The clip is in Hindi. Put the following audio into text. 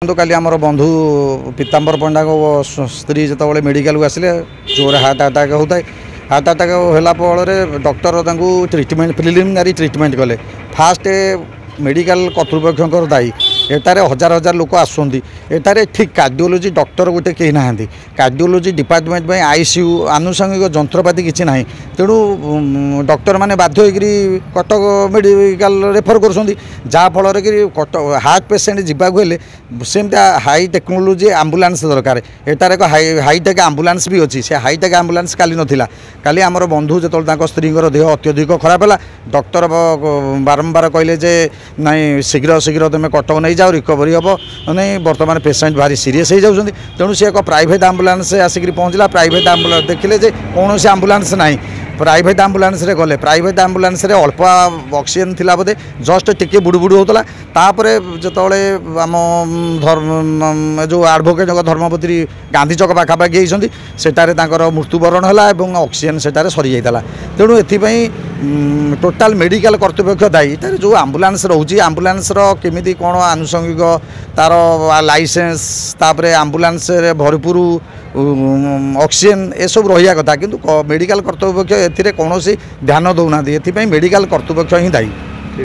तो काली आमर बंधु पीताम्बर पंडा स्त्री जो मेडिकल को आसिले जोर हार्ट अटाक होता है। हार्ट अटाक होला फल डॉक्टर ट्रिटमेंट प्रिलिमिनारी ट्रिटमेंट कले फास्ट मेडिकल कर्तृपक्ष दायी एटारे हजार हजार लोक आसुँच एटारे ठीक कार्डियोलोजी डॉक्टर गोटे कहीं ना कार्डियोलोजी डिपार्टमेंट में आईसीयू आनुषंगिक जंत्रपाति किसी ना तेणु डॉक्टर मैंने बाध्य कटक मेडिकल रेफर करफल कि हार्ट पेसेंट जावाक सेमती हाई टेक्नोलोजी आम्बुलांस दरकार एटार एक हाईटेक आम्बुलांस भी अच्छी से हाईटेक आम्बुलांस काली नाला काली आमर बंधु जो स्त्री देह अत्यधिक खराब है डॉक्टर बारंबार कहले जे नाई शीघ्र शीघ्र तुम कटक नहीं जाओ रिकवरी हम नहीं बर्तमान पेसेंट भारी सीरीयस हो जाऊँ तेणु सी एक प्राइवेट आम्बुलांस आसिक पहुँचला प्राइवेट आम्बुलांस देखिले जे कौन आम्बुलांस ना प्राइवेट आम्बुलांस रे गले प्राइवेट आम्बुलांस रे अल्प ऑक्सीजन थिला बोधे जस्ट टिके बुड़ू बुड़ू होता तापर जोतले आम धर्म जो एडवोकेट धर्मपत्री गांधी चौक पाखापाखि होती सेटारे मृत्युवरण है ऑक्सीजन सेटारे सरी जाता तेणु एथिपाई टोटाल मेडिकल कर्तृपक्ष दायी तार जो आम्बुलांस रोचे आम्बुलांस केमिति कौन आनुषंगिक तार लाइसेंस तापर आम्बुलांस भरपूर ऑक्सीजन ए सब रहा कथा किंतु मेडिकल कर्तृपक्ष एथिरे कौन ध्यान दौना मेडिकल कर्तृपक्ष ही दायी।